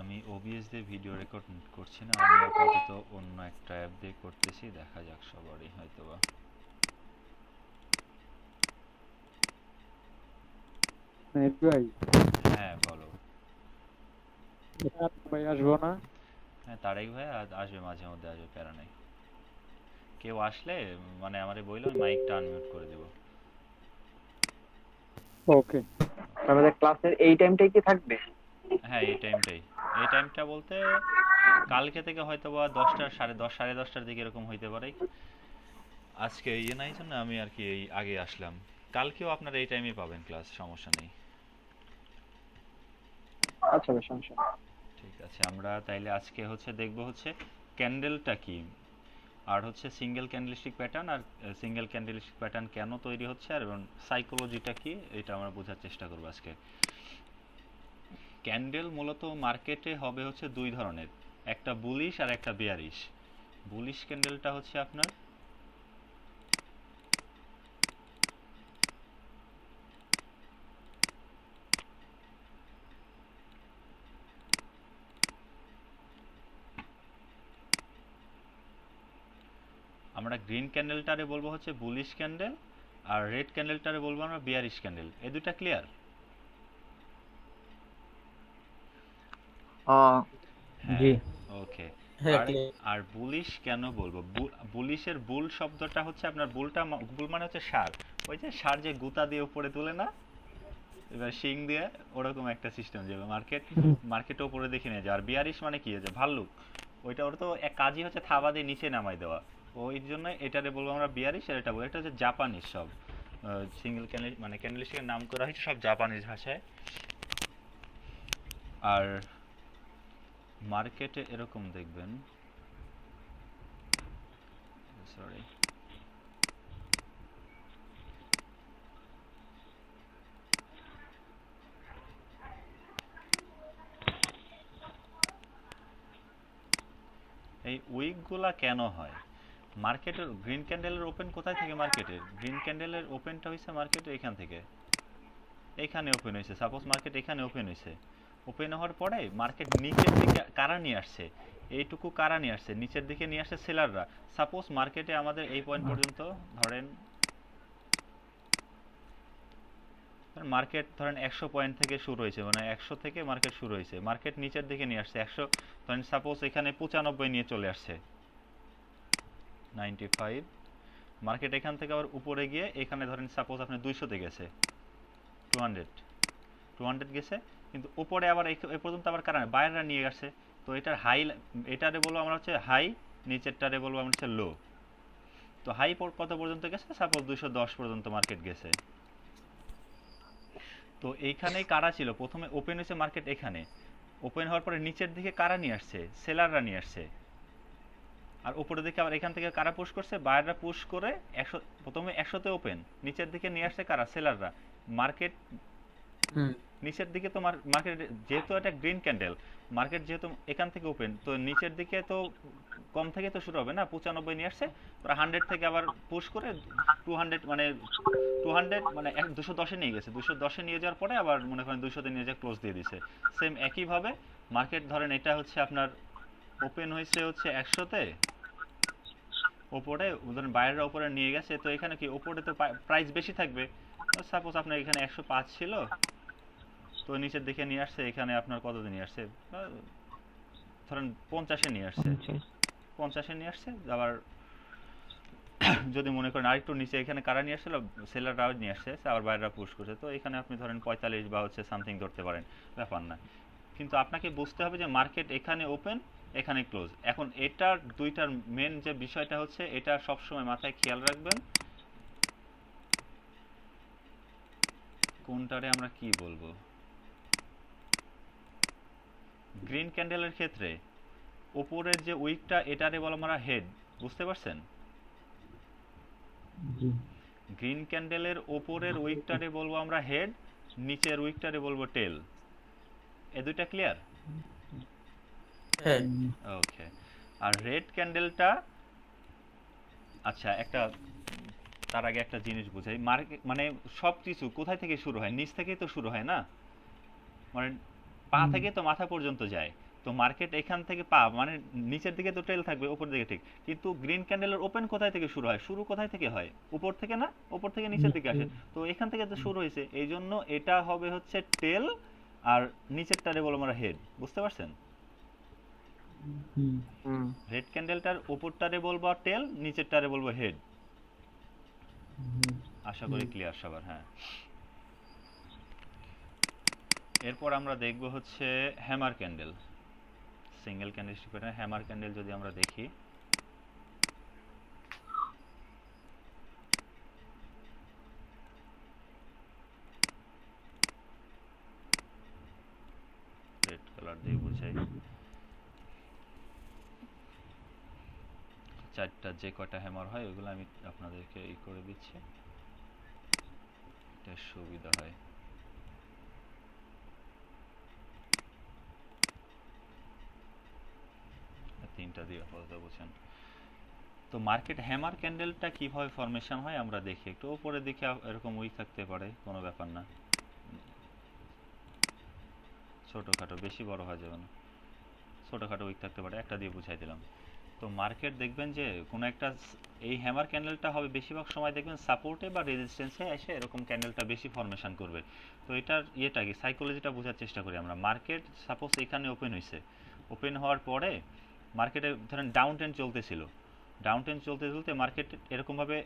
আমি ওবিএস দিয়ে video record করছি না, আমি আপাতত অন্য একটা অ্যাপ দিয়ে করতেছি, দেখা যাক সবারই হয়তোবা। ভাই হ্যাঁ বলো। ভাই আসবো না। হ্যাঁ তারেক ভাই আসবে, মাঝে মধ্যে আসবে, প্যারা নাই। কেউ আসলে মানে আমারে বললে আমি মাইকটা আনমিউট করে দেব। ওকে। আমাদের ক্লাসের এই টাইমটাই কি থাকবে? হ্যাঁ এই টাইমটা বলতে কালকে থেকে হয়তোবা 10টা, 10:30, 10:30টার দিকে এরকম হইতে পারে। আজকে ইয়ে নাই জন্য আমি আর কি এই আগে আসলাম। কালকেও আপনারা এই টাইমে পাবেন ক্লাস, সমস্যা নেই। আচ্ছা বেশ, সমস্যা নেই। ঠিক আছে, আমরা তাইলে আজকে হচ্ছে দেখব হচ্ছে ক্যান্ডেলটা কি, আর হচ্ছে সিঙ্গেল ক্যান্ডেলস্টিক প্যাটার্ন, আর সিঙ্গেল ক্যান্ডেলস্টিক প্যাটার্ন কেন তৈরি হচ্ছে, আর এবং সাইকোলজিটা কি, এটা আমরা বোঝার চেষ্টা করব আজকে। ক্যান্ডেল মূলত মার্কেটে হবে হচ্ছে দুই ধরনের, একটা বুলিশ আর একটা বেয়ারিশ। বুলিশ ক্যান্ডেলটা হচ্ছে আপনার আমরা গ্রিন ক্যান্ডেলটারে বলবো হচ্ছে বুলিশ ক্যান্ডেল, আর রেড ক্যান্ডেলটারে বলবো আমরা বিয়ারিশ ক্যান্ডেল। এই দুটা ক্লিয়ার? আহ, জি। হ্যাঁ, ওকে। হ্যাঁ, আর ক্লিয়ার। আর বুলিশ কেন বলবো, বুলিশের বুল শব্দটা হচ্ছে আপনার বুল মানে হচ্ছে ষাঁড়। ওই যে ষাঁড় যে গুতা দিয়ে উপরে তুলে না, এবার শিং দিয়ে, ওরকম একটা সিস্টেম যে মার্কেটে উপরে দেখে নিয়ে যায়। আর বিয়ারিশ মানে কি, যে ভাল্লুক, ওর তো এক কাজই হচ্ছে থাবা দিয়ে নিচে নামাই দেওয়া। ওই জন্য এটারে বলবো আমরা বিয়ারিশ, আর এটা বলবো এটা হচ্ছে জাপানিজ। সব সিঙ্গেল ক্যান্ডেল মানে ক্যান্ডেলস্টিকের নাম করা হয়েছে সব জাপানিজ ভাষায়। আর মার্কেটে এরকম দেখবেন, সরি, এই উইকগুলা কেন হয় মার্কেটের? গ্রিন ক্যান্ডেলের ওপেন কোথায় থেকে মার্কেটের? গ্রিন ক্যান্ডেলের ওপেনটা হয়েছে মার্কেটে এখান থেকে, এখানে ওপেন হয়েছে। সাপোজ মার্কেট এখানে ওপেন হয়েছে, ওপেন হওয়ার পরে মার্কেট নিচের দিকে কারা নিয়ে আসছে, এইটুকু কারা নিয়ে আসছে, নিচের দিকে নিয়ে আসছে সেলাররা। সাপোজ মার্কেটে আমাদের এই পয়েন্ট পর্যন্ত ধরেন, মার্কেট ধরেন 100 পয়েন্ট থেকে শুরু হয়েছে, মানে 100 থেকে মার্কেট শুরু হয়েছে, মার্কেট নিচের দিকে নিয়ে আসছে 100, ধরেন সাপোজ এখানে 95 নিয়ে চলে আসছে, 95। মার্কেট এখান থেকে আবার উপরে গিয়ে এখানে ধরেন সাপোজ আপনি 200-তে গেছে, 200 গেছে, কিন্তু উপরে আবার এ পর্যন্ত আবার কারণ বাইরেরা নিয়ে গেছে। তো এটার হাই, এটারে বলবো আমরা হচ্ছে হাই, নিচেরটারে বলবো আমরা হচ্ছে লো। তো হাই কত পর্যন্ত গেছে? সাপোজ 210 পর্যন্ত মার্কেট গেছে। তো এইখানেই কারা ছিল, প্রথমে ওপেন হয়েছে মার্কেট এখানে, ওপেন হওয়ার পরে নিচের দিকে কারা নিয়ে আসছে, সেলাররা নিয়ে আসছে। আর উপরের দিকে আবার এখান থেকে কারা পুশ করছে, বায়াররা পুশ করে 100, প্রথমে 100-তে ওপেন, নিচের দিকে নিয়ে আসছে কারা, সেলাররা। মার্কেট হুম। নিচের দিকে তো মার্কেট, যেহেতু এটা গ্রিন ক্যান্ডেল, মার্কেট যেহেতু এখান থেকে ওপেন, তো নিচের দিকে তো কম থেকে তো শুরু হবে না, 95 নিয়ে আসছে, ওরা 100 থেকে আবার পুশ করে 200, মানে 200 মানে 210-এ নিয়ে গেছে, 210-এ নিয়ে যাওয়ার পরে আবার মনে করেন 200-তে নিয়ে যা ক্লোজ দিয়ে দিছে। সেম একইভাবে মার্কেট ধরেন এটা হচ্ছে আপনার ওপেন হয়েছে হচ্ছে 100-তে, ওপরে ধরেন বাইরের ওপরে নিয়ে গেছে, তো এখানে কি ওপরে তো প্রাইস বেশি থাকবে। সাপোজ আপনার এখানে 105 ছিল, তো নিচের দিকে নিয়ে আসছে, এখানে আপনার কতদিন নিয়ে আসছে, ধরেন 50-এ নিয়ে আসছে, 50-এ নিয়ে আসছে। আবার যদি মনে করেন আরেকটু নিচে এখানে কারা নিয়ে আসছিল, সেলাররাও নিয়ে আসছে, আবার বাইরেরা পুশ করছে, তো এখানে আপনি ধরেন 45 বা হচ্ছে সামথিং ধরতে পারেন, ব্যাপার না। কিন্তু আপনাকে বুঝতে হবে যে মার্কেট এখানে ওপেন, এখানে ক্লোজ। এখন এটার দুইটার মেন যে বিষয়টা হচ্ছে, এটা সবসময় মাথায় খেয়াল রাখবেন, কোনটারে আমরা কি বলবো। গ্রিন ক্যান্ডেলের ক্ষেত্রে উপরের যে উইকটা, এটারে বলা আমরা হেড, বুঝতে পারছেন? জি। গ্রিন ক্যান্ডেলের ওপরের উইকটারে বলবো আমরা হেড, নিচের উইকটারে বলবো টেল। এ দুইটা ক্লিয়ার? হ্যাঁ। ওকে। আর রেড ক্যান্ডেলটা, আচ্ছা একটা, তার আগে একটা জিনিস বুঝাই, মার্কেট মানে সব কিছু কোথায় থেকে শুরু হয়, নিচ থেকেই তো শুরু হয় না, মানে পা থেকে তো মাথা পর্যন্ত যায়। তো তো মার্কেট এখান থেকে মানে নিচের দিকে তো টেল থাকবে, উপর দিকে ঠিক, কিন্তু গ্রিন ক্যান্ডেলের ওপেন কোথায় থেকে শুরু হয়? শুরু কোথায় থেকে হয়? উপর থেকে না? উপর থেকে নিচের দিকে আসে। তো এখান থেকে তো শুরু হয়েছে, এই জন্য এটা হবে হচ্ছে টেল, আর নিচেরটারে বলবো আমরা হেড। বুঝতে পারছেন? হুম। রেড ক্যান্ডেলটার উপরটারে বলবো টেল, নিচেরটারে বলবো হেড। আশা করি ক্লিয়ার সবার। হ্যাঁ, এরপর আমরা দেখব হচ্ছে hammer candle. Single candlestick pattern hammer candle যদি আমরা দেখি, রেড কালার দিয়ে বুঝাই, চারটা যে কয়টা হ্যামার হয় ওগুলো আমি আপনাদেরকে ই করে দিচ্ছি, এটা সুবিধা হয়। তিনটা দিয়ে আপাতত বুঝেন। তো মার্কেট হ্যামার ক্যান্ডেলটা কিভাবে ফরমেশন হয় আমরা দেখি একটু। উপরের দিকে এরকম উইক থাকতে পারে, কোনো ব্যাপার না, ছোটোখাটো, বেশি বড় হয়ে যাবে না, ছোটোখাটো উইক থাকতে পারে, একটা দিয়ে বুঝাই দিলাম। তো মার্কেট দেখবেন যে কোনো একটা, এই হ্যামার ক্যান্ডেলটা হবে বেশিরভাগ সময় দেখবেন সাপোর্টে বা রেজিস্ট্যান্সে এসে এরকম ক্যান্ডেলটা বেশি ফরমেশন করবে। তো এটার ইয়েটা কি, সাইকোলজিটা বোঝার চেষ্টা করি আমরা। মার্কেট সাপোজ এখানে ওপেন হয়েছে, ওপেন হওয়ার পরে মার্কেটে ধরেন ডাউন ট্রেন্ড চলতেছিল, ডাউন ট্রেন্ড চলতে চলতে মার্কেট এরকমভাবে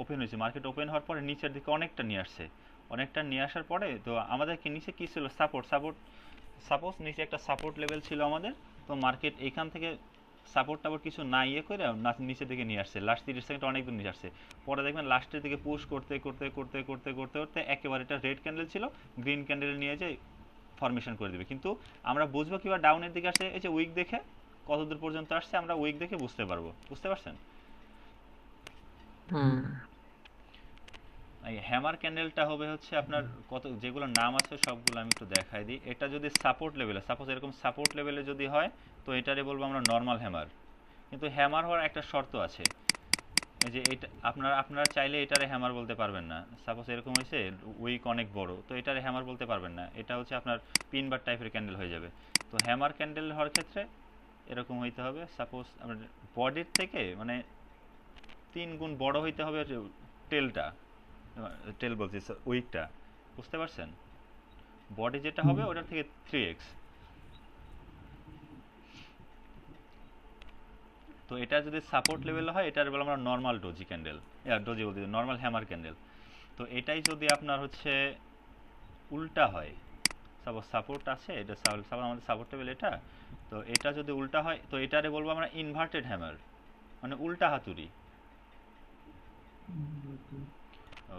ওপেন হয়েছে, মার্কেট ওপেন হওয়ার পরে নিচের দিকে অনেকটা নিয়ে আসছে, অনেকটা নিয়ে আসার পরে তো আমাদেরকে নিচে কী ছিল, সাপোর্ট, সাপোজ নিচে একটা সাপোর্ট লেভেল ছিল আমাদের। তো মার্কেট এইখান থেকে সাপোর্ট টাপোর্ট কিছু না ইয়ে করে নিচের দিকে নিয়ে আসছে, লাস্ট 30 সেকেন্ড অনেক দূর নিয়ে আসছে। পরে দেখবেন লাস্টের দিকে পুশ করতে করতে করতে করতে করতে করতে একেবারে এটা রেড ক্যান্ডেল ছিল, গ্রিন ক্যান্ডেল নিয়ে যায় ফরমেশন করে দেবে। কিন্তু আমরা বুঝবো কিংবা ডাউনের দিকে আসে, এই যে উইক দেখে কত দূর পর্যন্ত আসছে আমরা উইক দেখে বুঝতে পারবো। বুঝতে পারছেন? এই হ্যামার ক্যান্ডেলটা হবে হচ্ছে আপনার কত, যেগুলো নাম আছে সবগুলো আমি একটু দেখাই দিই। এটা যদি সাপোর্ট লেভেলে, সাপোজ এরকম সাপোর্ট লেভেলে যদি হয় তো এটারে বলবো আমরা নর্মাল হ্যামার। কিন্তু হ্যামার হওয়ার একটা শর্ত আছে, এই যে এটা আপনারা চাইলে এটারে হ্যামার বলতে পারবেন না। সাপোজ এরকম হয়েছে উইক অনেক বড়, তো এটারে হ্যামার বলতে পারবেন না, এটা হচ্ছে আপনার পিন বার টাইপের ক্যান্ডেল হয়ে যাবে। তো হ্যামার ক্যান্ডেল হওয়ার ক্ষেত্রে এরকম হইতে হবে, সাপোজ আপনার বডির থেকে মানে 3 গুণ বড় হইতে হবে টেলটা, টেল বলছি উইকটা। বুঝতে পারছেন? বডি যেটা হবে ওটার থেকে 3x। তো এটা যদি সাপোর্ট লেভেলে হয় এটার বলে আমরা নর্মাল ডোজি ক্যান্ডেল, ডোজি বলতে নর্মাল হ্যামার ক্যান্ডেল। তো এটাই যদি আপনার হচ্ছে উল্টা হয়, সাপোজ সাপোর্ট আছে, এটা সাপোজ আমাদের সাপোর্ট লেভেল এটা, তো এটা যদি উল্টা হয় তো এটারে বলবো আমরা ইনভার্টেড হ্যামার, মানে উল্টা হাতুড়ি।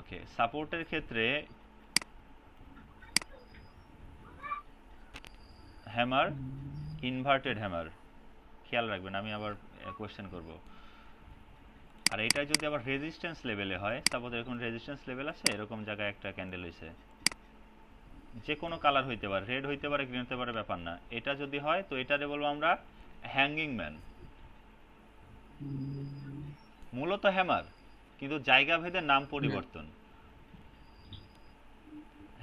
ওকে, সাপোর্টের ক্ষেত্রে হ্যামার, ইনভার্টেড হ্যামার, খেয়াল রাখবেন, আমি আবার কোয়েশ্চেন করব। আর এটা যদি আবার রেজিস্ট্যান্স লেভেলে হয়, সাপোজ এরকম রেজিস্ট্যান্স লেভেল আছে, এরকম জায়গায় একটা ক্যান্ডেল হয়েছে, যে কোনো কালার হইতে পারে, রেড হইতে পারে, গ্রিন হতে পারে, ব্যাপার না। এটা যদি হয় তো এটারে বলবো আমরা হ্যাঙ্গিং ম্যান। মূলত হ্যামার, কিন্তু জায়গা ভেদে নাম পরিবর্তন,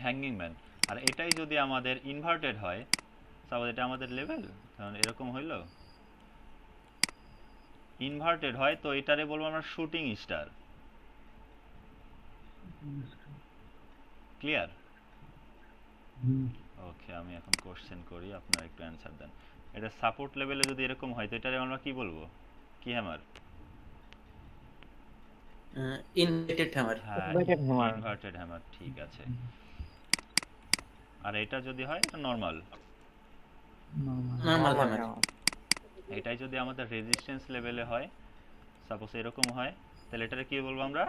হ্যাঙ্গিং ম্যান। আর এটাই যদি আমাদের ইনভার্টেড হয়, সাপোজ এটা আমাদের লেভেল, কারণ এরকম হইলো ইনভার্টেড হয়, তো এটারে বলবো আমরা শুটিং স্টার। ক্লিয়ার? ওকে, আমি এখন কোশ্চেন করি, আপনারা একটু অ্যান্সার দেন। এটা সাপোর্ট লেভেলে যদি এরকম হয় তো এটারে আমরা কি বলবো, কি হ্যামার? Inverted hammer. হ্যাঁ, Inverted hammer। ইনভার্টেড হ্যামার, ঠিক আছে। আর এটা যদি হয় এটা normal. Normal Normal hammer. hammer। এটাই যদি আমাদের রেজিস্ট্যান্স লেভেলে হয়, সাপোজ এরকম হয়, তাহলে এটারে কি বলবো আমরা,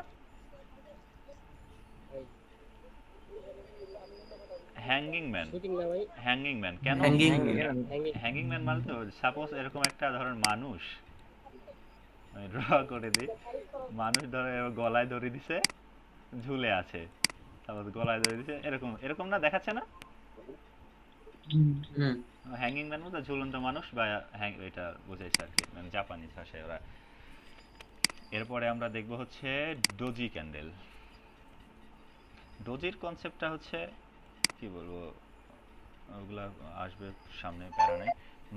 হ্যাঙ্গিং ম্যান। হ্যাঙ্গিং ম্যান কেন? হ্যাঙ্গিং। হ্যাঙ্গিং ম্যান মানে তো সাপোজ এরকম একটা ধরেন মানুষ, আমি ড্র করে দিই, মানুষ ধরে গলায় দড়ি দিছে, ঝুলে আছে, সাপোজ গলায় দড়ি দিছে, এরকম এরকম না দেখাচ্ছে না? হ্যাঙ্গিং ম্যান বলতে ঝুলন্ত মানুষ, বা এটা বোঝাইছে আর কি, মানে জাপানিজ ভাষায় ওরা। এরপরে আমরা দেখব হচ্ছে ডোজি ক্যান্ডেল। ডোজির কনসেপ্টটা হচ্ছে কি বলবো, ওগুলা আসবে সামনে, প্যারা নাই।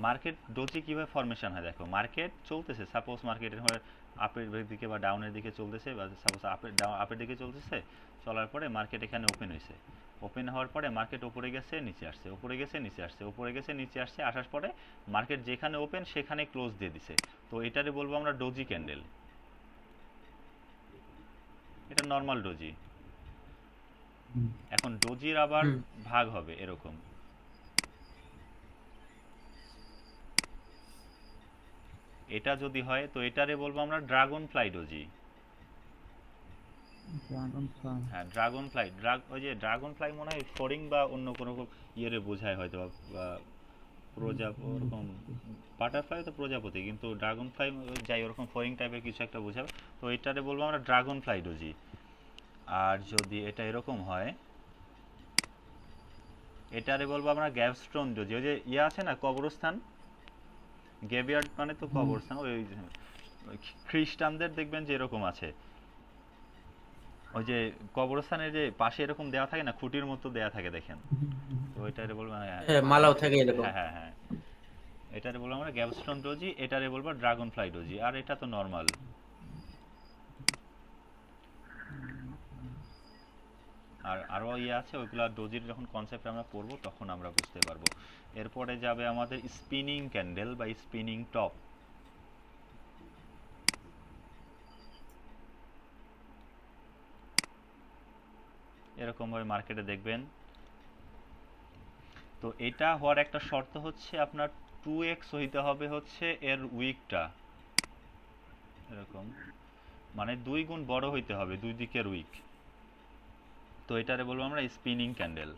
মার্কেট ডোজি কিভাবে ফরমেশন হয় দেখো, মার্কেট চলতেছে, সাপোজ মার্কেটের হয় আপের দিকে বা ডাউনের দিকে চলতেছে, বা সাপোজ আপের দিকে চলতেছে, চলার পরে মার্কেট এখানে ওপেন হয়েছে, ওপেন হওয়ার পরে মার্কেট উপরে গেছে নিচে আসছে, উপরে গেছে নিচে আসছে, উপরে গেছে নিচে আসছে, আসার পরে মার্কেট যেখানে ওপেন সেখানে ক্লোজ দিয়ে দিছে, তো এটারে বলবো আমরা ডোজি ক্যান্ডেল। এটা নর্মাল ডোজি। এখন ডোজির আবার হুম। ভাগ হবে এরকম, এটা যদি হয় তো এটারে বলবো আমরা dragon fly doji. Dragon fly. হ্যাঁ ড্রাগন ফ্লাই, ওই যে ড্রাগন ফ্লাই মনে হয় ফড়িং বা অন্য কোনো ইয়েরে বোঝায় হয়তো, বা ওরকম বাটারফ্লাই তো প্রজাপতি, কিন্তু ড্রাগন ফ্লাই যাই ওরকম ফড়িং টাইপের কিছু একটা বোঝাবে, তো এটারে বলবো আমরা ড্রাগন ফ্লাই ডোজি। আর যদি এটা এরকম হয়, এটারে বলবো আমরা গ্যাভস্টোন ডোজি। ওই যে ইয়ে আছে না কবরস্থান, গ্রেভিয়ার্ড মানে তো কবরস্থান, ওই খ্রিস্টানদের দেখবেন যে এরকম আছে, ওই যে কবরস্থানের যে পাশে এরকম দেওয়া থাকে না, খুঁটির মতো দেওয়া থাকে দেখেন, তো ওইটারে বলবো মালাও থাকে এরকম। হ্যাঁ হ্যাঁ হ্যাঁ, এটারে বলবো আমরা গ্যাভস্টোন ডোজি, এটারে বলবো ড্রাগন ফ্লাই ডোজি। আর এটা তো নর্মাল। আর আরো ইয়ে আছে, ওইগুলা ডোজির যখন কনসেপ্ট আমরা পড়বো তখন আমরা বুঝতে পারবো। এরপরে যাবে আমাদের স্পিনিং ক্যান্ডেল বা স্পিনিং টপ। এরকম ভাবে মার্কেটে দেখবেন। তো এটা হওয়ার একটা শর্ত হচ্ছে আপনার 2x হইতে হবে হচ্ছে এর উইকটা, এরকম মানে 2 গুণ বড় হইতে হবে দুই দিকের উইক, তো এটারে বলবো আমরা স্পিনিং ক্যান্ডেল।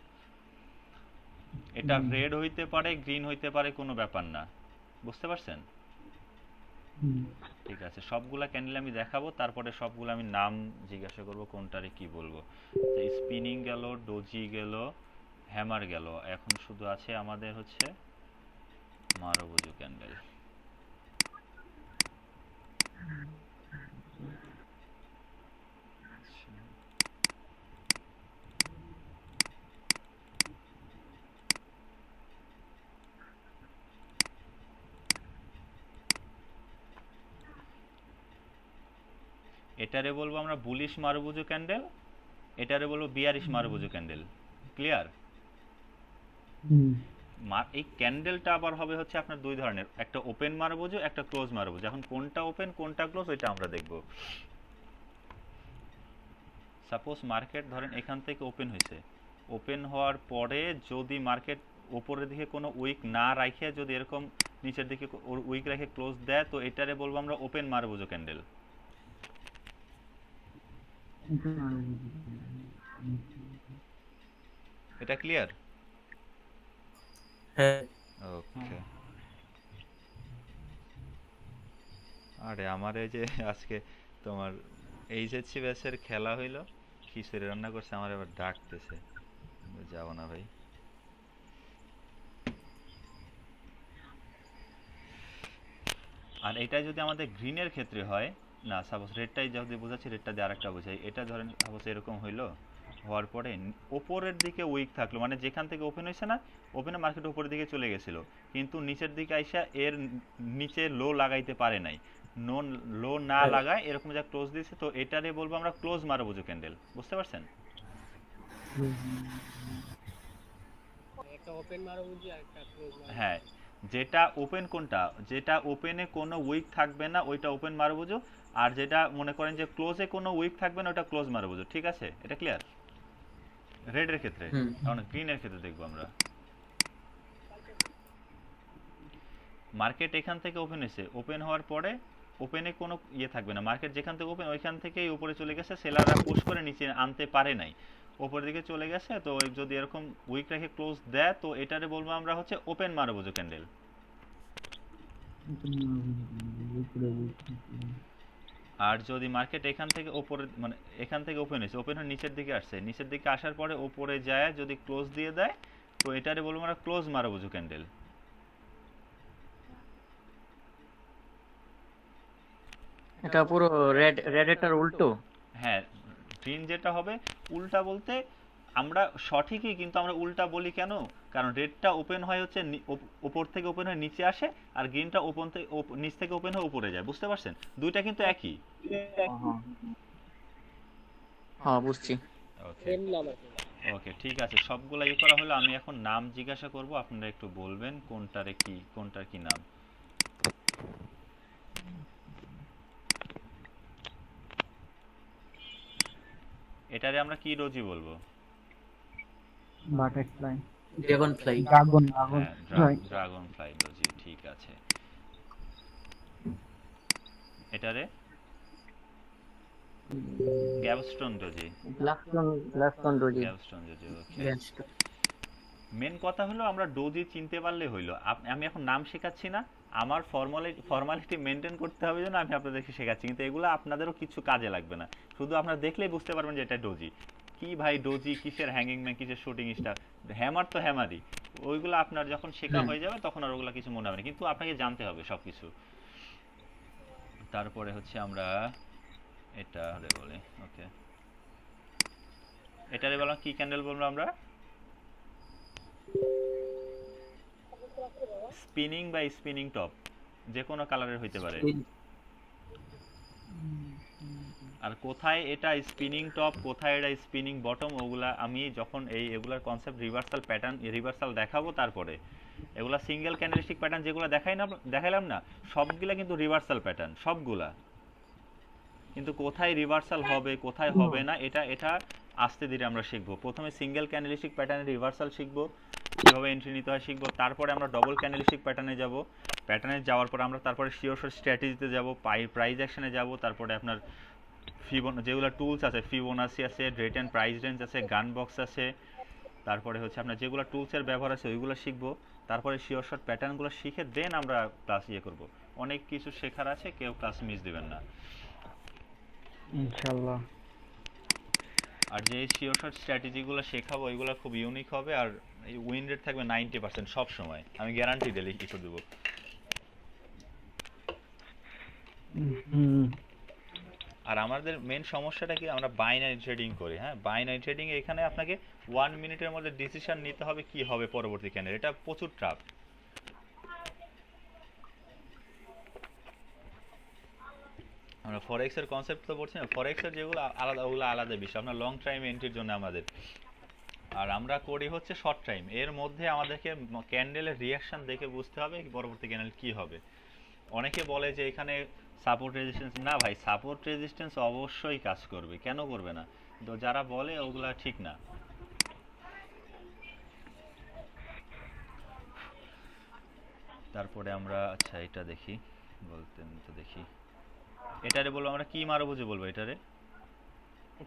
এটা রেড হইতে পারে, গ্রিন হইতে পারে, কোনো ব্যাপার না, বুঝতে পারছেন? ঠিক আছে, সবগুলা ক্যান্ডেল আমি দেখাবো, তারপরে সবগুলো আমি নাম জিজ্ঞাসা করব কোনটারে কি বলবো। স্পিনিং গেল, ডোজি গেল, হ্যামার গেল, এখন শুধু আছে আমাদের হচ্ছে মারুবুজু ক্যান্ডেল। এটারে বলবো আমরা বুলিশ মারুবুজু ক্যান্ডেল, এটারে বলবো বিয়ারিশ মারুবুজু ক্যান্ডেল। ক্লিয়ার? এই ক্যান্ডেলটা আবার হবে হচ্ছে আপনার দুই ধরনের, একটা ওপেন মারুবুজু, একটা ক্লোজ মারুবুজু। এখন কোনটা ওপেন কোনটা ক্লোজ ওইটা আমরা দেখব। সাপোজ মার্কেট ধরেন এখান থেকে ওপেন হয়েছে, ওপেন হওয়ার পরে যদি মার্কেট উপরের দিকে কোনো উইক না রাখে যদি এরকম নিচের দিকে উইক রেখে ক্লোজ দেয়, তো এটারে বলবো আমরা ওপেন মারুবুজু ক্যান্ডেল। এটা ক্লিয়ার? হ্যাঁ। ওকে। আরে আমার এই যে আজকে তোমার এইচএসসি ব্যাচের খেলা হইলো, খিচুড়ি রান্না করছে, আমার এবার ডাকতেছে, যাবো না ভাই। আর এটাই যদি আমাদের গ্রিনের ক্ষেত্রে হয়, না সাপোজ রেডটাই যদি বোঝাচ্ছি, রেডটা দিয়ে আরেকটা বোঝাই। এটা ধরেন সাপোজ এরকম হইলো, হওয়ার পরে ওপরের দিকে উইক থাকলো, মানে যেখান থেকে ওপেন হয়েছে না, ওপেনে মার্কেট উপরের দিকে চলে গেছিল, কিন্তু নিচের দিকে আইসা এর নিচে লো লাগাইতে পারে নাই, লো না লাগায় এরকম যা ক্লোজ দিয়েছে, তো এটারে বলবো আমরা ক্লোজ মারুবুজু ক্যান্ডেল। বুঝতে পারছেন? একটা ওপেন মারুবুজি আর একটা ক্লোজ মারুবুজি। হ্যাঁ, যেটা ওপেন কোনটা, যেটা ওপেনে কোনো উইক থাকবে না ওইটা ওপেন মারুবুজু, আর যেটা মনে করেন যে ক্লোজে কোনো উইক থাকবে না ওটা ক্লোজ মারুবুজু। ঠিক আছে, এটা ক্লিয়ার রেডের ক্ষেত্রে? এখন গ্রিনের ক্ষেত্রে দেখবো আমরা। মার্কেট এখান থেকে ওপেন হয়েছে, ওপেন হওয়ার পরে ওপেনে কোনো ইয়ে থাকবে না, মার্কেট যেখান থেকে ওপেন ওইখান থেকেই উপরে চলে গেছে, সেলাররা পুশ করে নিচে আনতে পারে নাই, উপরের দিকে চলে গেছে, তো যদি এরকম উইক রেখে ক্লোজ দেয়, তো এটারে বলবো আমরা হচ্ছে ওপেন মারুবুজু ক্যান্ডেল। আর যদি মার্কেট এখান থেকে উপরে মানে এখান থেকে ওপেন হয়েছে, ওপেন হয়ে নিচের দিকে আসছে, নিচের দিকে আসার পরে উপরে যায় যদি ক্লোজ দিয়ে দেয়, তো এটারে বলবো আমরা ক্লোজ মারুবুজু ক্যান্ডেল। এটা পুরো রেড রেডেটার উল্টো। হ্যাঁ, গ্রিন যেটা হবে উল্টা বলতে আমরা সঠিকই, কিন্তু আমরা উল্টা বলি কেন? কারণ রেডটা ওপেন হয় হচ্ছে উপর থেকে ওপেন হয়ে নিচে আসে, আর গ্রিনটা ওপেন থেকে নিচ থেকে ওপেন হয়ে উপরে যায়, বুঝতে পারছেন? দুইটা কিন্তু একই। হ্যাঁ বুঝছি। ওকে সেম নাম আছে। ওকে ঠিক আছে, সবগুলা ইয়ে করা হলো। আমি এখন নাম জিজ্ঞাসা করব, আপনারা একটু বলবেন কোনটার কি নাম। এটারে আমরা কি রোজি বলবো? Butterfly, dragon fly. ড্রাগন হ্যাঁ, ফ্লাই, ড্রাগন ফ্লাই রোজি, ঠিক আছে। এটারে গ্যাবস্টোন রোজি, ব্ল্যাকস্টোন রোজি। গ্যাবস্টোন রোজি। ওকে, মেন কথা হলো আমরা ডোজি চিনতে পারলে হইলো। আমি এখন নাম শেখাচ্ছি না, আমার ফর্মালিটি মেনটেন করতে হবে জন্য আমি আপনাদেরকে শেখাচ্ছি, কিন্তু এগুলো আপনাদেরও কিছু কাজে লাগবে না, শুধু আপনারা দেখলেই বুঝতে পারবেন যে এটা ডোজি। কি ভাই ডোজি কিসের, হ্যাঙ্গিং ম্যান কিসের, শুটিং স্টার, হ্যামার তো হ্যামারই। ওইগুলো আপনার যখন শেখা হয়ে যাবে তখন আর ওগুলো কিছু মনে হবে না, কিন্তু আপনাকে জানতে হবে সবকিছু। তারপরে হচ্ছে আমরা এটা বলি, ওকে এটারে বললাম কি ক্যান্ডেল বলবো আমরা? স্পিনিং বা স্পিনিং টপ, যে কোনো কালারের হইতে পারে। আর কোথায় এটা স্পিনিং টপ, কোথায় এটা স্পিনিং বটম, ওগুলা আমি যখন এগুলার কনসেপ্ট রিভার্সাল প্যাটার্ন রিভার্সাল দেখাবো, তারপরে এগুলা সিঙ্গেল ক্যান্ডেলস্টিক প্যাটার্ন যেগুলো দেখাইলাম না, সবগুলা কিন্তু রিভার্সাল প্যাটার্ন সবগুলা। কিন্তু কোথায় রিভার্সাল হবে কোথায় হবে না, এটা আস্তে ধীরে আমরা শিখবো। প্রথমে সিঙ্গেল ক্যান্ডেলস্টিক প্যাটার্নের রিভার্সাল শিখবো, কীভাবে এন্ট্রি নিতে হয় শিখবো। তারপরে আমরা ডবল ক্যান্ডেলস্টিক প্যাটার্নে যাব, প্যাটার্নে যাওয়ার পর আমরা তারপরে শিওর স্ট্র্যাটেজিতে যাব, প্রাইস অ্যাকশনে যাব। তারপরে আপনার যেগুলো টুলস আছে, ফিবোনাসি আছে, রেট অ্যান্ড প্রাইস রেঞ্জ আছে, গান বক্স আছে। তারপরে হচ্ছে আপনার যেগুলো টুলসের ব্যবহার আছে ওইগুলো শিখবো। তারপরে শিওর শর্ট প্যাটার্নগুলো শিখে দেন আমরা ক্লাস করবো। অনেক কিছু শেখার আছে, কেউ ক্লাস মিস দিবেন না ইনশাআল্লাহ। আর যে শিওর শর্ট স্ট্র্যাটেজিগুলো শেখাবো ওইগুলো খুব ইউনিক হবে, আর এই উইন রেট থাকবে 90% সব সময়, আমি গ্যারান্টি দিলে কিছু দেবো। আর আমাদের মেন সমস্যাটা কি, আমরা বাইনারি ট্রেডিং করি। হ্যাঁ, বাইনারি ট্রেডিং এখানে আপনাকে 1 মিনিটের মধ্যে ডিসিশন নিতে হবে কি হবে পরবর্তী ক্যান্ডেল, এটা প্রচুর ট্রাপ। আমরা ফরেক্স এর কনসেপ্ট তো পড়ছি না, ফরেক্স এর যেগুলো আলাদা ওগুলো আলাদা বিষয়, আপনার লং টাইম এন্ট্রির জন্য আমাদের। আর আমরা করি হচ্ছে শর্ট টাইম, এর মধ্যে আমাদেরকে ক্যান্ডেলের রিয়াকশন দেখে বুঝতে হবে পরবর্তী ক্যান্ডেল কি হবে। অনেকে বলে যে এখানে সাপোর্ট রেজিস্ট্যান্স, না ভাই সাপোর্ট রেজিস্ট্যান্স অবশ্যই কাজ করবে, কেন করবে না? তো যারা বলে ওগুলা ঠিক না। তারপরে আমরা আচ্ছা এটা দেখি, বলতেন তো দেখি, এটারে বলবো আমরা কি মারো বুঝে বলবো এটারে?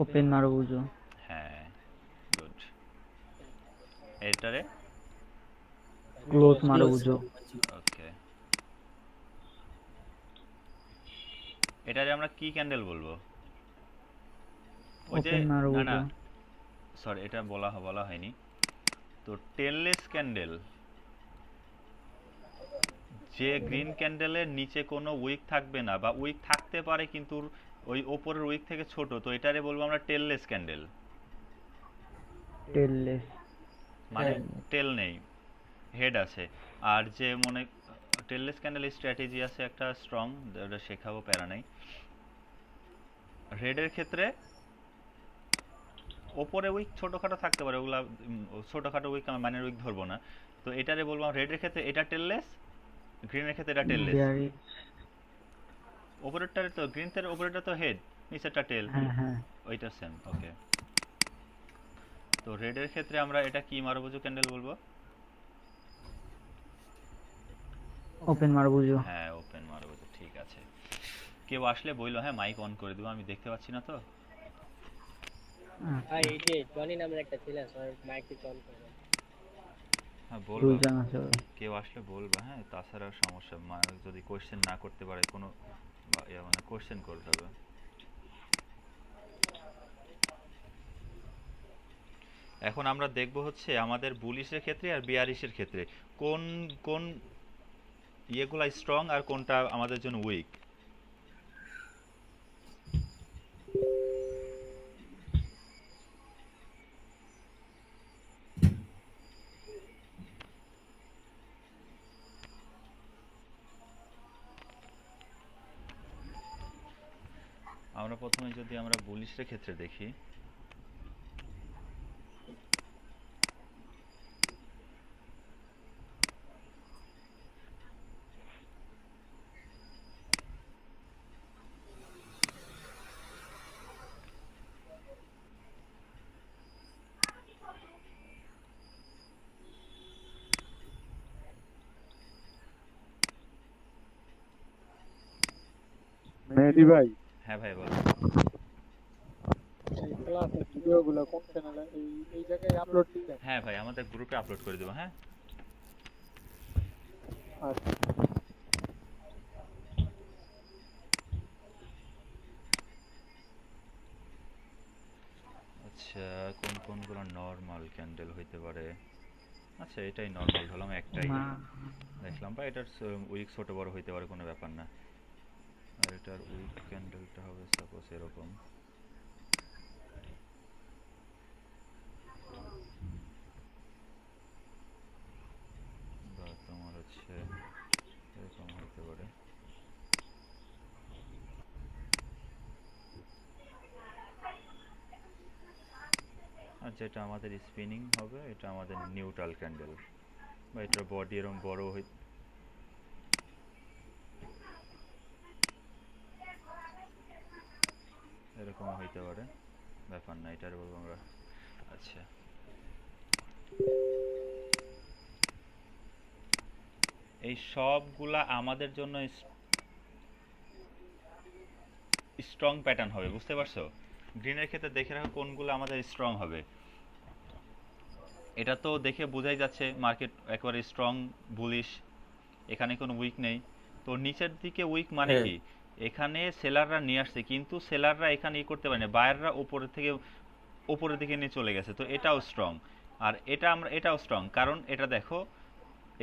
ওপেন মারো বুঝো। হ্যাঁ গুড। এটারে ক্লোজ মারো বুঝো। ওকে। এটারে আমরা কি ক্যান্ডেল বলবো? ওই যে ওপেন মারো না বুঝো। সরি এটা বলা হয়নি। তো টেললেস ক্যান্ডেল, যে গ্রিন ক্যান্ডেলের নিচে কোনো উইক থাকবে না, বা উইক থাকতে পারে কিন্তু ওই ওপরের উইক থেকে ছোট, তো এটারে বলবো আমরা টেললেস ক্যান্ডেল। টেললেস মানে টেল নেই, হেড আছে। আর যে মনে টেললেস ক্যান্ডেল স্ট্র্যাটেজি আছে একটা স্ট্রং, ওটা শেখাবো, প্যারা নাই। রেডের ক্ষেত্রে ওপরে উইক ছোটখাটো থাকতে পারে, ওগুলা ছোটখাটো উইক আমি মাইনার উইক ধরবো না। তো এটারে বলবো রেডের ক্ষেত্রে এটা টেললেস, গ্রিনের ক্ষেত্রে এটা টেললেস। উপরেরটা তো গ্রিনের উপরেরটা তো হেড, নিচেরটা টেল। হ্যাঁ হ্যাঁ ওইটা সেম। ওকে, তো রেডের ক্ষেত্রে আমরা এটা কি মারবুজু ক্যান্ডেল বলবো? ওপেন মারো বুঝো। হ্যাঁ ওপেন মারবুজু, ঠিক আছে। কেউ আসলে বইলো, হ্যাঁ মাইক অন করে দেবো, আমি দেখতে পাচ্ছি না তো। ভাই এই যে জনি নামের একটা ছেলে আছে, ওর মাইক অন করে দেন। হ্যাঁ বলবো, দুইজন আছে। কেউ আসলে বলবো। হ্যাঁ তাছাড়া সমস্যা, যদি কোশ্চেন না করতে পারে কোনো মানে কোশ্চেন করতে হবে। এখন আমরা দেখব হচ্ছে আমাদের বুলিশের ক্ষেত্রে আর বিয়ারিশের ক্ষেত্রে কোন কোন ইয়েগুলা স্ট্রং আর কোনটা আমাদের জন্য উইক। আমরা প্রথমে যদি আমরা বুলিশের ক্ষেত্রে দেখি, মেহেদি ভাই, হ্যাঁ ভাই বল। এই ক্লাসের ভিডিওগুলো কোন চ্যানেলে এই জায়গায় আপলোড দিবেন? হ্যাঁ ভাই, আমাদের গ্রুপে আপলোড করে দেবো। হ্যাঁ, আচ্ছা, আচ্ছা কোনগুলো নরমাল ক্যান্ডেল হইতে পারে? আচ্ছা এটাই নরমাল ধরলাম, একটাই মা দেখলাম, বা এটার উইক ছোট বড় হইতে পারে, কোনো ব্যাপার না। আর এটার উইক ক্যান্ডেলটা হবে সাপোজ এরকম, বা তোমার হচ্ছে এরকম হইতে পারে। আর যেটা আমাদের স্পিনিং হবে এটা আমাদের নিউট্রাল ক্যান্ডেল, বা এটার বডি এরকম বড় এরকম হইতে পারে, ব্যাপার না, এটার বলবো আমরা। আচ্ছা এই সবগুলা আমাদের জন্য স্ট্রং প্যাটার্ন হবে, বুঝতে পারছো? গ্রিনের ক্ষেত্রে দেখে রাখো কোনগুলো আমাদের স্ট্রং হবে। এটা তো দেখে বোঝাই যাচ্ছে মার্কেট একেবারে স্ট্রং বুলিশ, এখানে কোনো উইক নেই। তো নিচের দিকে উইক মানে হ্যাঁ। কি? এখানে সেলাররা নিয়ে আসছে, কিন্তু সেলাররা এখানে করতে পারেনি, বায়াররা উপরের থেকে উপরের দিকে নিয়ে চলে গেছে, তো এটাও স্ট্রং। আর এটাও স্ট্রং, কারণ এটা দেখো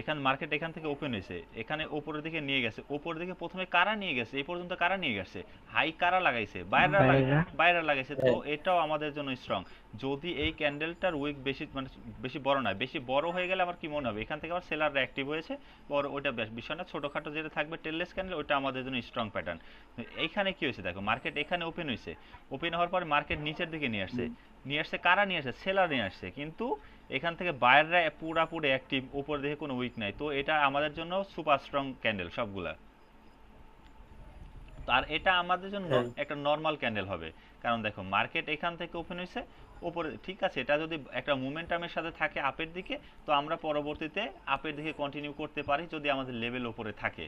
এখানে মার্কেট এখান থেকে ওপেন হয়েছে, এখানে উপরের দিকে নিয়ে গেছে, উপরের দিকে প্রথমে কারা নিয়ে গেছে, এই পর্যন্ত কারা নিয়ে গেছে, হাই কারা লাগাইছে, বাইরা লাগাইছে, তো এটাও আমাদের জন্য স্ট্রং। যদি এই ক্যান্ডেলটার উইক বেশি মানে বেশি বড় না, বেশি বড় হয়ে গেলে আমার কি মনে হবে, এখান থেকে আবার সেলাররা অ্যাক্টিভ হয়েছে, বড় ওইটা বেশ বিষয় না, ছোটখাটো যেটা থাকবে টেললেস ক্যান্ডেল ওইটা আমাদের জন্য স্ট্রং প্যাটার্ন। এইখানে কি হয়েছে দেখো, মার্কেট এখানে ওপেন হয়েছে, ওপেন হওয়ার পরে মার্কেট নিচের দিকে নিয়ে আসছে কারা নিয়ে আসছে, সেলার নিয়ে আসছে, কিন্তু এখান থেকে বায়াররা পুরাপুরি অ্যাক্টিভ, উপর দিকে কোনো উইক নাই, তো এটা আমাদের জন্য সুপার স্ট্রং ক্যান্ডেল সবগুলা। আর এটা আমাদের জন্য হ্যাঁ। একটা নর্মাল ক্যান্ডেল হবে, কারণ দেখো মার্কেট এখান থেকে ওপেন হয়েছে উপরে, ঠিক আছে, এটা যদি একটা মোমেন্টামের সাথে থাকে আপের দিকে, তো আমরা পরবর্তীতে আপের দিকে কন্টিনিউ করতে পারি যদি আমাদের লেভেল উপরে থাকে।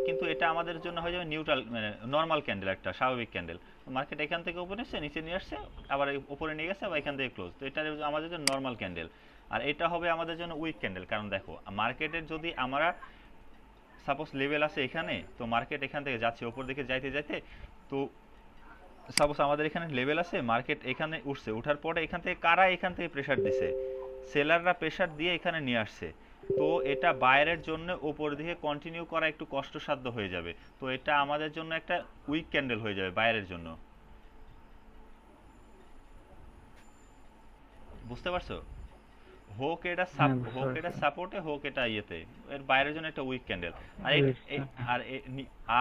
কিন্তু এটা আমাদের জন্য হয়ে যাবে নিউট্রাল মানে নর্মাল ক্যান্ডেল, একটা স্বাভাবিক ক্যান্ডেল। মার্কেট এখান থেকে উপরে এসে নিচে নিয়ে আসছে, আবার উপরে নিয়ে গেছে, আবার এখান থেকে ক্লোজ, তো এটা আমাদের জন্য নর্মাল ক্যান্ডেল। আর এটা হবে আমাদের জন্য উইক ক্যান্ডেল, কারণ দেখো মার্কেটের যদি আমরা সাপোজ লেভেল আছে এখানে, তো মার্কেট এখান থেকে যাচ্ছে উপর দিকে যাইতে যাইতে, তো সাপোজ আমাদের এখানে লেভেল আছে, মার্কেট এখানে উঠছে, উঠার পরে এখান থেকে কারা এখান থেকে প্রেসার দিছে, সেলাররা প্রেসার দিয়ে এখানে নিয়ে আসছে, তো এটা বায়ারের জন্য উপর দিকে কন্টিনিউ করা একটু কষ্টসাধ্য হয়ে যাবে, তো এটা আমাদের জন্য একটা উইক ক্যান্ডেল হয়ে যাবে বায়ারের জন্য, বুঝতে পারছো? হোক এটা হোক এটা সাপোর্টে, হোক এটা ইয়েতে, এর বাইরের জন্য একটা উইক ক্যান্ডেল। আর আর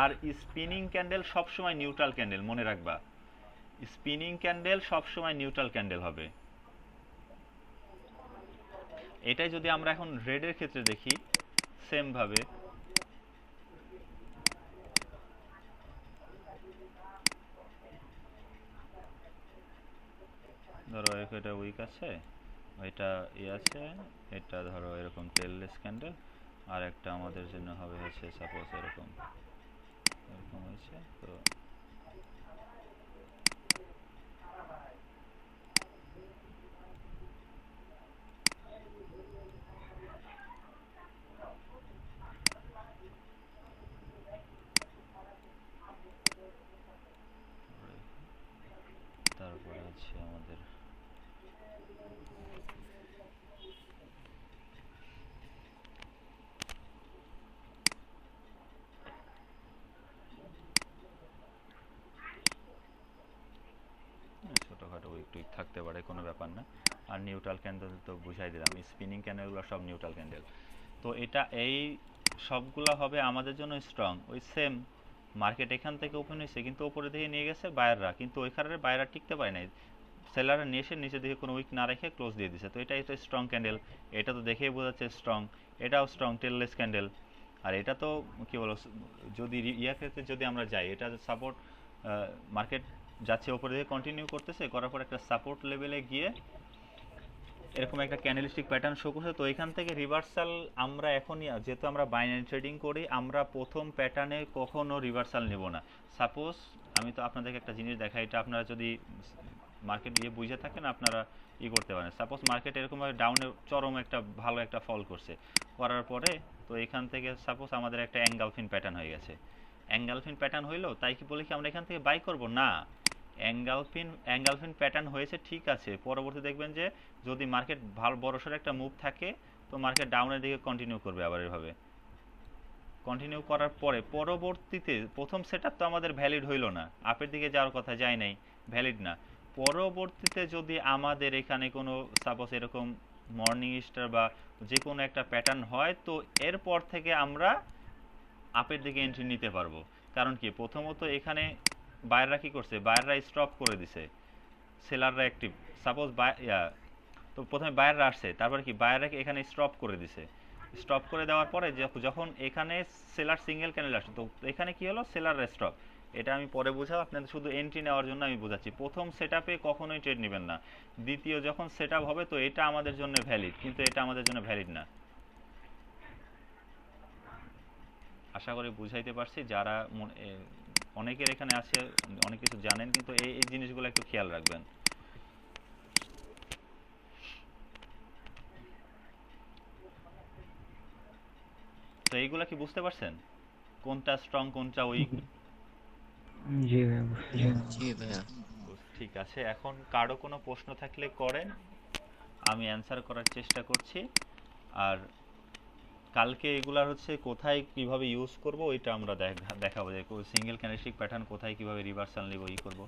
আর স্পিনিং ক্যান্ডেল সবসময় নিউট্রাল ক্যান্ডেল, মনে রাখবা, স্পিনিং ক্যান্ডেল সবসময় নিউট্রাল ক্যান্ডেল হবে। এটাই যদি আমরা এখন রেডের ক্ষেত্রে দেখি, সেম ভাবে ধরো এটা উইক আছে, এটা আছে, এটা ধরো এরকম টেললেস ক্যান্ডেল, আর একটা আমাদের জন্য হবে হচ্ছে সাপোজ এরকম এরকম হয়েছে, তো তারপরে আছে আমাদের ছোটোখাটো উইক টুইক থাকতে পারে, কোনো ব্যাপার না। আর নিউট্রাল ক্যান্ডেল তো বুঝাই দিলাম, স্পিনিং ক্যান্ডেলগুলো সব নিউট্রাল ক্যান্ডেল, তো এটা এই সবগুলো হবে আমাদের জন্য স্ট্রং। ওই সেম মার্কেট এখান থেকে ওপেন হয়েছে কিন্তু উপরে দিকে নিয়ে গেছে বায়াররা, কিন্তু ওইখানে বায়াররা টিকতে পারে নাই, সেলাররা নিয়ে এসে নিচের দিকে কোনো উইক না রেখে ক্লোজ দিয়ে দিছে। তো এটাই তো স্ট্রং ক্যান্ডেল, এটা তো দেখেই বোঝা যাচ্ছে স্ট্রং, এটাও স্ট্রং টেললেস ক্যান্ডেল। আর এটা তো কি বলো, যদি ইয়া ক্ষেত্রে যদি আমরা যাই, এটা সাপোর্ট মার্কেট যাচ্ছে উপরে দিকে কন্টিনিউ করতেছে, করার পর একটা সাপোর্ট লেভেলে গিয়ে এরকম একটা ক্যান্ডেলস্টিক প্যাটার্ন শো করছে। তো এখান থেকে রিভার্সাল আমরা এখনই, যেহেতু আমরা বাইনারি ট্রেডিং করি, আমরা প্রথম প্যাটার্নে কখনো রিভার্সাল নেব না। সাপোজ আমি তো আপনাদেরকে একটা জিনিস দেখাই, এটা আপনারা যদি মার্কেট দিয়ে বুঝে থাকেন আপনারা করতে পারেন। সাপোজ মার্কেট এরকমভাবে ডাউনে চরম একটা ভালো একটা ফল করছে, করার পরে তো এখান থেকে সাপোজ আমাদের একটা অ্যাঙ্গালফিন প্যাটার্ন হয়ে গেছে। অ্যাঙ্গালফিন প্যাটার্ন হইলো, তাই কি বলে কি আমরা এখান থেকে বাই করব না? অ্যাঙ্গালফিন প্যাটার্ন হয়েছে ঠিক আছে, পরবর্তী দেখবেন যে যদি মার্কেট ভালো বড়সড় একটা মুভ থাকে তো মার্কেট ডাউনের দিকে কন্টিনিউ করবে, আবার এভাবে কন্টিনিউ করার পরে পরবর্তীতে প্রথম সেটআপ তো আমাদের ভ্যালিড হইল না, আপের দিকে যাওয়ার কথা যায় নাই, ভ্যালিড না। পরবর্তীতে যদি আমাদের এখানে কোনো সাপোজ এরকম মর্নিং স্টার বা যে কোনো একটা প্যাটার্ন হয়, তো এরপর থেকে আমরা আপের দিকে এন্ট্রি নিতে পারবো। কারণ কি, প্রথমত এখানে বায়াররা কি করছে, বায়াররা স্টপ করে দিছে, সেলাররা অ্যাক্টিভ। সাপোজ তো প্রথমে বায়াররা আসছে, তারপর কি বায়াররা এখানে স্টপ করে দিছে, স্টপ করে দেওয়ার পরে যখন এখানে সেলার সিঙ্গেল ক্যান্ডেল আসছে, তো এখানে কি হলো, সেলার স্টপ। এটা আমি পরে বুঝাবো, আপনাদের শুধু এন্ট্রি নেওয়ার জন্য আমি বোঝাচ্ছি। প্রথম সেটআপে কখনোই ট্রেড নেবেন না, দ্বিতীয় যখন সেটআপ হবে তো এটা আমাদের জন্য ভ্যালিড, কিন্তু এটা আমাদের জন্য ভ্যালিড না। আশা করি বুঝাইতে পারছি। যারা অনেকের এখানে আছে অনেক কিছু জানেন, কিন্তু এই জিনিসগুলো একটু খেয়াল রাখবেন। তো এইগুলা কি বুঝতে পারছেন, কোনটা স্ট্রং কোনটা উইক? জি ভাইয়া বুঝতে পারছি। জি ভাইয়া। ঠিক আছে, এখন কারো কোনো প্রশ্ন থাকলে করেন, আমি অ্যান্সার করার চেষ্টা করছি। আর কালকে এগুলার হচ্ছে কোথায় কিভাবে ইউজ করব ওইটা আমরা দেখাবো, যে সিঙ্গেল ক্যান্ডেলস্টিক প্যাটার্ন কোথায় কিভাবে রিভার্সাল নেব করব,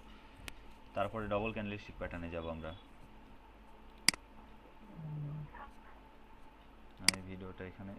তারপরে ডবল ক্যান্ডেলস্টিক প্যাটার্নে যাব আমরা। আমি ভিডিওটা এখানে